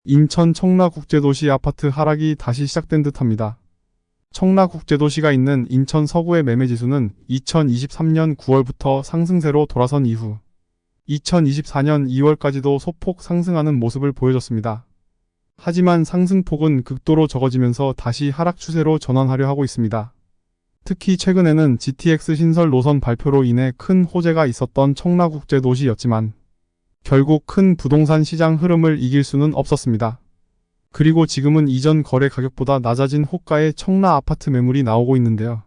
인천 청라국제도시 아파트 하락이 다시 시작된 듯합니다. 청라국제도시가 있는 인천 서구의 매매지수는 2023년 9월부터 상승세로 돌아선 이후 2024년 2월까지도 소폭 상승하는 모습을 보여줬습니다. 하지만 상승폭은 극도로 적어지면서 다시 하락 추세로 전환하려 하고 있습니다. 특히 최근에는 GTX 신설 노선 발표로 인해 큰 호재가 있었던 청라국제도시였지만 결국 큰 부동산 시장 흐름을 이길 수는 없었습니다. 그리고 지금은 이전 거래 가격보다 낮아진 호가의 청라 아파트 매물이 나오고 있는데요.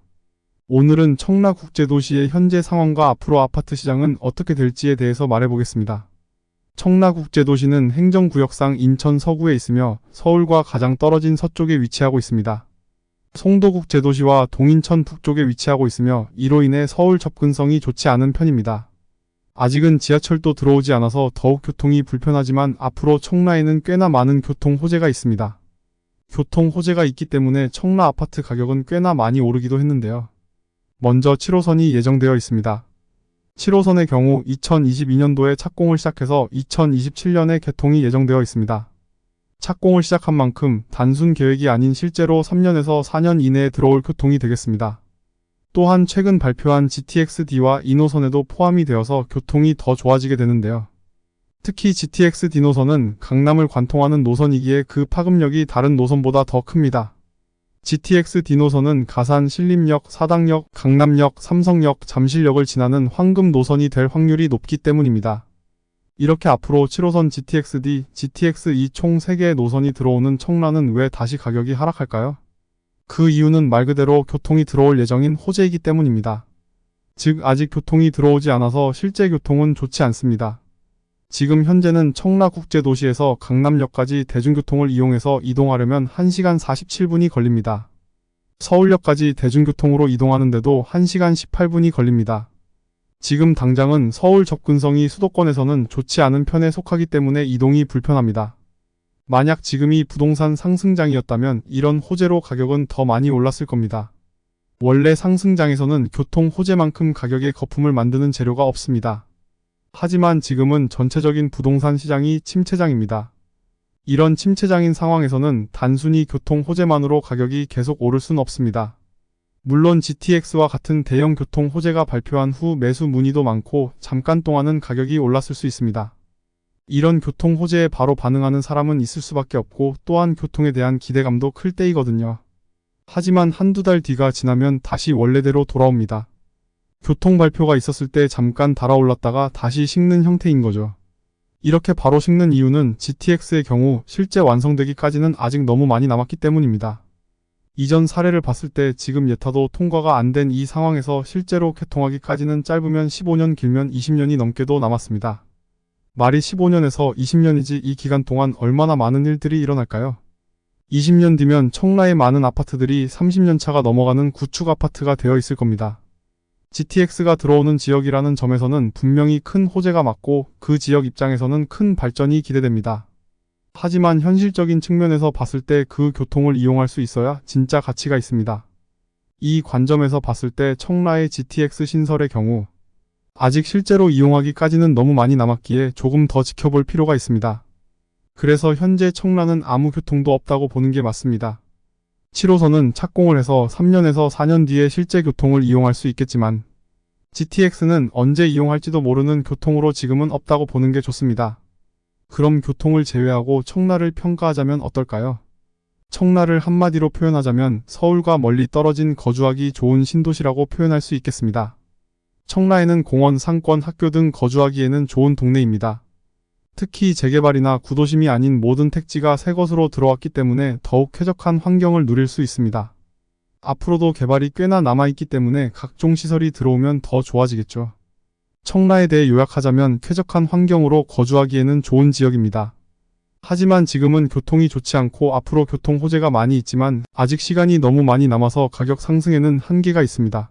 오늘은 청라국제도시의 현재 상황과 앞으로 아파트 시장은 어떻게 될지에 대해서 말해보겠습니다. 청라국제도시는 행정구역상 인천 서구에 있으며 서울과 가장 떨어진 서쪽에 위치하고 있습니다. 송도국제도시와 동인천 북쪽에 위치하고 있으며 이로 인해 서울 접근성이 좋지 않은 편입니다. 아직은 지하철도 들어오지 않아서 더욱 교통이 불편하지만 앞으로 청라에는 꽤나 많은 교통 호재가 있습니다. 교통 호재가 있기 때문에 청라 아파트 가격은 꽤나 많이 오르기도 했는데요. 먼저 7호선이 예정되어 있습니다. 7호선의 경우 2022년도에 착공을 시작해서 2027년에 개통이 예정되어 있습니다. 착공을 시작한 만큼 단순 계획이 아닌 실제로 3년에서 4년 이내에 들어올 교통이 되겠습니다. 또한 최근 발표한 GTX-D와 D노선에도 포함이 되어서 교통이 더 좋아지게 되는데요. 특히 GTX-D 노선은 강남을 관통하는 노선이기에 그 파급력이 다른 노선보다 더 큽니다. GTX-D 노선은 가산, 신림역, 사당역, 강남역, 삼성역, 잠실역을 지나는 황금 노선이 될 확률이 높기 때문입니다. 이렇게 앞으로 7호선 GTX-D, GTX-E 총 3개의 노선이 들어오는 청라는 왜 다시 가격이 하락할까요? 그 이유는 말 그대로 교통이 들어올 예정인 호재이기 때문입니다. 즉 아직 교통이 들어오지 않아서 실제 교통은 좋지 않습니다. 지금 현재는 청라국제도시에서 강남역까지 대중교통을 이용해서 이동하려면 1시간 47분이 걸립니다. 서울역까지 대중교통으로 이동하는데도 1시간 18분이 걸립니다. 지금 당장은 서울 접근성이 수도권에서는 좋지 않은 편에 속하기 때문에 이동이 불편합니다. 만약 지금이 부동산 상승장이었다면 이런 호재로 가격은 더 많이 올랐을 겁니다. 원래 상승장에서는 교통 호재만큼 가격에 거품을 만드는 재료가 없습니다. 하지만 지금은 전체적인 부동산 시장이 침체장입니다. 이런 침체장인 상황에서는 단순히 교통 호재만으로 가격이 계속 오를 순 없습니다. 물론 GTX와 같은 대형 교통 호재가 발표한 후 매수 문의도 많고 잠깐 동안은 가격이 올랐을 수 있습니다. 이런 교통 호재에 바로 반응하는 사람은 있을 수밖에 없고 또한 교통에 대한 기대감도 클 때이거든요. 하지만 한두 달 뒤가 지나면 다시 원래대로 돌아옵니다. 교통 발표가 있었을 때 잠깐 달아올랐다가 다시 식는 형태인 거죠. 이렇게 바로 식는 이유는 GTX의 경우 실제 완성되기까지는 아직 너무 많이 남았기 때문입니다. 이전 사례를 봤을 때 지금 예타도 통과가 안 된 이 상황에서 실제로 개통하기까지는 짧으면 15년 길면 20년이 넘게도 남았습니다. 말이 15년에서 20년이지 이 기간 동안 얼마나 많은 일들이 일어날까요? 20년 뒤면 청라의 많은 아파트들이 30년 차가 넘어가는 구축 아파트가 되어 있을 겁니다. GTX가 들어오는 지역이라는 점에서는 분명히 큰 호재가 맞고 그 지역 입장에서는 큰 발전이 기대됩니다. 하지만 현실적인 측면에서 봤을 때 그 교통을 이용할 수 있어야 진짜 가치가 있습니다. 이 관점에서 봤을 때 청라의 GTX 신설의 경우 아직 실제로 이용하기까지는 너무 많이 남았기에 조금 더 지켜볼 필요가 있습니다. 그래서 현재 청라는 아무 교통도 없다고 보는 게 맞습니다. 7호선은 착공을 해서 3년에서 4년 뒤에 실제 교통을 이용할 수 있겠지만 GTX는 언제 이용할지도 모르는 교통으로 지금은 없다고 보는 게 좋습니다. 그럼 교통을 제외하고 청라를 평가하자면 어떨까요? 청라를 한마디로 표현하자면 서울과 멀리 떨어진 거주하기 좋은 신도시라고 표현할 수 있겠습니다. 청라에는 공원, 상권, 학교 등 거주하기에는 좋은 동네입니다. 특히 재개발이나 구도심이 아닌 모든 택지가 새 것으로 들어왔기 때문에 더욱 쾌적한 환경을 누릴 수 있습니다. 앞으로도 개발이 꽤나 남아있기 때문에 각종 시설이 들어오면 더 좋아지겠죠. 청라에 대해 요약하자면 쾌적한 환경으로 거주하기에는 좋은 지역입니다. 하지만 지금은 교통이 좋지 않고 앞으로 교통 호재가 많이 있지만 아직 시간이 너무 많이 남아서 가격 상승에는 한계가 있습니다.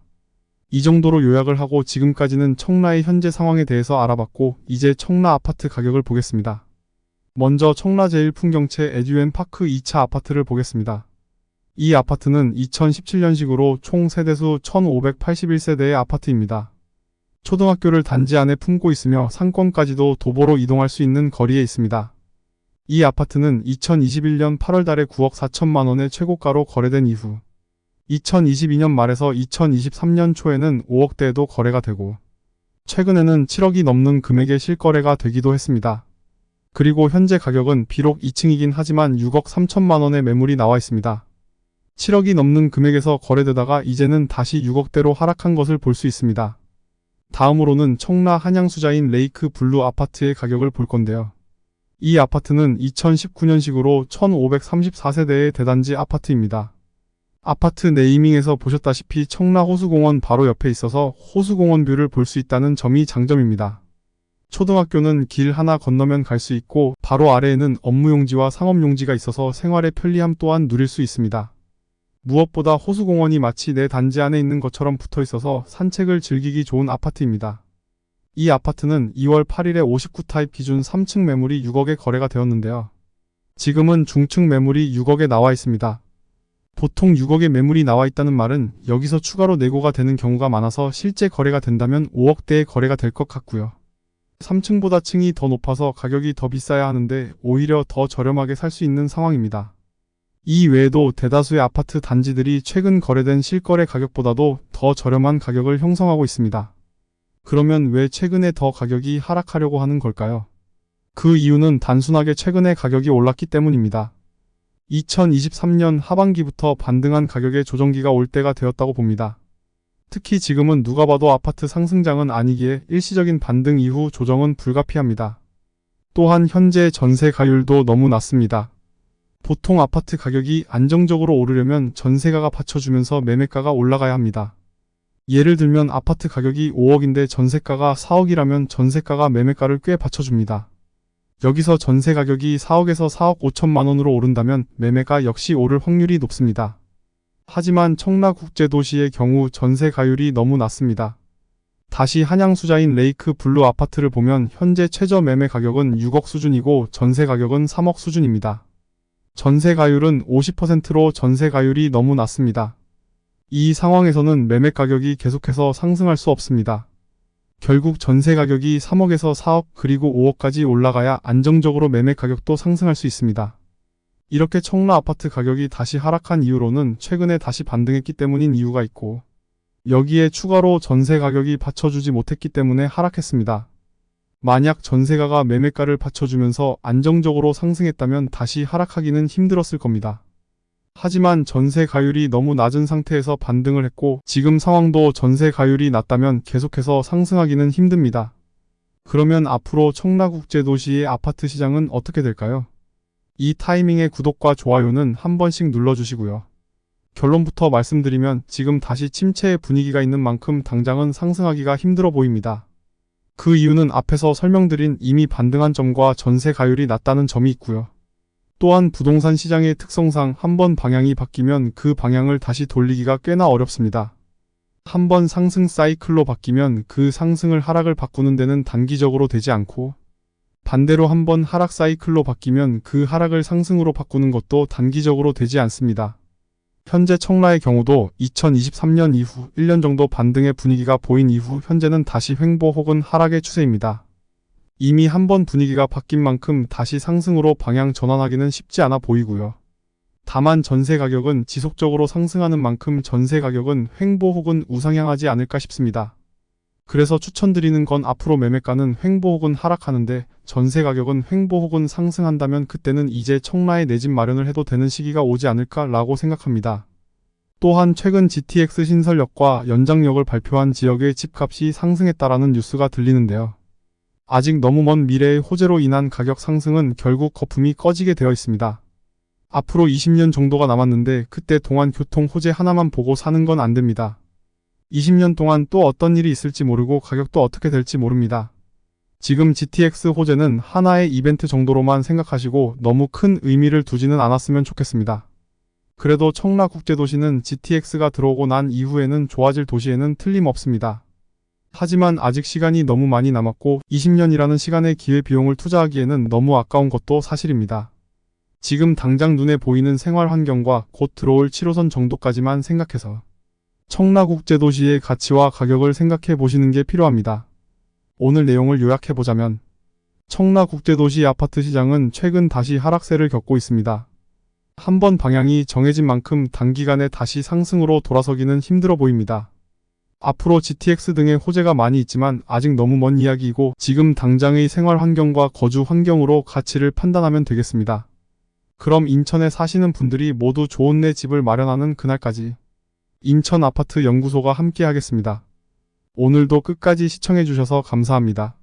이 정도로 요약을 하고 지금까지는 청라의 현재 상황에 대해서 알아봤고 이제 청라 아파트 가격을 보겠습니다. 먼저 청라 제1풍경채 에듀앤파크 2차 아파트를 보겠습니다. 이 아파트는 2017년식으로 총 세대수 1581세대의 아파트입니다. 초등학교를 단지 안에 품고 있으며 상권까지도 도보로 이동할 수 있는 거리에 있습니다. 이 아파트는 2021년 8월 달에 9억 4천만 원의 최고가로 거래된 이후 2022년 말에서 2023년 초에는 5억대에도 거래가 되고 최근에는 7억이 넘는 금액의 실거래가 되기도 했습니다. 그리고 현재 가격은 비록 2층이긴 하지만 6억 3천만 원의 매물이 나와 있습니다. 7억이 넘는 금액에서 거래되다가 이제는 다시 6억대로 하락한 것을 볼 수 있습니다. 다음으로는 청라 한양수자인 레이크 블루 아파트의 가격을 볼 건데요. 이 아파트는 2019년식으로 1534세대의 대단지 아파트입니다. 아파트 네이밍에서 보셨다시피 청라 호수공원 바로 옆에 있어서 호수공원 뷰를 볼 수 있다는 점이 장점입니다. 초등학교는 길 하나 건너면 갈 수 있고 바로 아래에는 업무용지와 상업용지가 있어서 생활의 편리함 또한 누릴 수 있습니다. 무엇보다 호수공원이 마치 내 단지 안에 있는 것처럼 붙어 있어서 산책을 즐기기 좋은 아파트입니다. 이 아파트는 2월 8일에 59타입 기준 3층 매물이 6억에 거래가 되었는데요. 지금은 중층 매물이 6억에 나와 있습니다. 보통 6억의 매물이 나와 있다는 말은 여기서 추가로 내고가 되는 경우가 많아서 실제 거래가 된다면 5억대의 거래가 될 것 같고요. 3층보다 층이 더 높아서 가격이 더 비싸야 하는데 오히려 더 저렴하게 살 수 있는 상황입니다. 이 외에도 대다수의 아파트 단지들이 최근 거래된 실거래 가격보다도 더 저렴한 가격을 형성하고 있습니다. 그러면 왜 최근에 더 가격이 하락하려고 하는 걸까요? 그 이유는 단순하게 최근에 가격이 올랐기 때문입니다. 2023년 하반기부터 반등한 가격의 조정기가 올 때가 되었다고 봅니다. 특히 지금은 누가 봐도 아파트 상승장은 아니기에 일시적인 반등 이후 조정은 불가피합니다. 또한 현재 전세 가율도 너무 낮습니다. 보통 아파트 가격이 안정적으로 오르려면 전세가가 받쳐주면서 매매가가 올라가야 합니다. 예를 들면 아파트 가격이 5억인데 전세가가 4억이라면 전세가가 매매가를 꽤 받쳐줍니다. 여기서 전세 가격이 4억에서 4억 5천만 원으로 오른다면 매매가 역시 오를 확률이 높습니다. 하지만 청라국제도시의 경우 전세 가율이 너무 낮습니다. 다시 한양수자인 레이크 블루 아파트를 보면 현재 최저 매매 가격은 6억 수준이고 전세 가격은 3억 수준입니다. 전세 가율은 50%로 전세 가율이 너무 낮습니다. 이 상황에서는 매매 가격이 계속해서 상승할 수 없습니다. 결국 전세 가격이 3억에서 4억 그리고 5억까지 올라가야 안정적으로 매매 가격도 상승할 수 있습니다. 이렇게 청라 아파트 가격이 다시 하락한 이유로는 최근에 다시 반등했기 때문인 이유가 있고 여기에 추가로 전세 가격이 받쳐주지 못했기 때문에 하락했습니다. 만약 전세가가 매매가를 받쳐주면서 안정적으로 상승했다면 다시 하락하기는 힘들었을 겁니다. 하지만 전세 가율이 너무 낮은 상태에서 반등을 했고 지금 상황도 전세 가율이 낮다면 계속해서 상승하기는 힘듭니다. 그러면 앞으로 청라국제도시의 아파트 시장은 어떻게 될까요? 이 타이밍에 구독과 좋아요는 한 번씩 눌러주시고요. 결론부터 말씀드리면 지금 다시 침체의 분위기가 있는 만큼 당장은 상승하기가 힘들어 보입니다. 그 이유는 앞에서 설명드린 이미 반등한 점과 전세 가율이 낮다는 점이 있고요. 또한 부동산 시장의 특성상 한번 방향이 바뀌면 그 방향을 다시 돌리기가 꽤나 어렵습니다. 한번 상승 사이클로 바뀌면 그 상승을 하락을 바꾸는 데는 단기적으로 되지 않고 반대로 한번 하락 사이클로 바뀌면 그 하락을 상승으로 바꾸는 것도 단기적으로 되지 않습니다. 현재 청라의 경우도 2023년 이후 1년 정도 반등의 분위기가 보인 이후 현재는 다시 횡보 혹은 하락의 추세입니다. 이미 한번 분위기가 바뀐 만큼 다시 상승으로 방향 전환하기는 쉽지 않아 보이고요. 다만 전세 가격은 지속적으로 상승하는 만큼 전세 가격은 횡보 혹은 우상향하지 않을까 싶습니다. 그래서 추천드리는 건 앞으로 매매가는 횡보 혹은 하락하는데 전세 가격은 횡보 혹은 상승한다면 그때는 이제 청라에 내 집 마련을 해도 되는 시기가 오지 않을까 라고 생각합니다. 또한 최근 GTX 신설역과 연장역을 발표한 지역의 집값이 상승했다라는 뉴스가 들리는데요. 아직 너무 먼 미래의 호재로 인한 가격 상승은 결국 거품이 꺼지게 되어 있습니다. 앞으로 20년 정도가 남았는데 그때 동안 교통 호재 하나만 보고 사는 건 안 됩니다. 20년 동안 또 어떤 일이 있을지 모르고 가격도 어떻게 될지 모릅니다. 지금 GTX 호재는 하나의 이벤트 정도로만 생각하시고 너무 큰 의미를 두지는 않았으면 좋겠습니다. 그래도 청라국제도시는 GTX가 들어오고 난 이후에는 좋아질 도시에는 틀림없습니다. 하지만 아직 시간이 너무 많이 남았고 20년이라는 시간의 기회비용을 투자하기에는 너무 아까운 것도 사실입니다. 지금 당장 눈에 보이는 생활 환경과 곧 들어올 7호선 정도까지만 생각해서 청라국제도시의 가치와 가격을 생각해 보시는 게 필요합니다. 오늘 내용을 요약해 보자면 청라국제도시 아파트 시장은 최근 다시 하락세를 겪고 있습니다. 한번 방향이 정해진 만큼 단기간에 다시 상승으로 돌아서기는 힘들어 보입니다. 앞으로 GTX 등의 호재가 많이 있지만 아직 너무 먼 이야기이고 지금 당장의 생활 환경과 거주 환경으로 가치를 판단하면 되겠습니다. 그럼 인천에 사시는 분들이 모두 좋은 내 집을 마련하는 그날까지 인천 아파트 연구소가 함께 하겠습니다. 오늘도 끝까지 시청해 주셔서 감사합니다.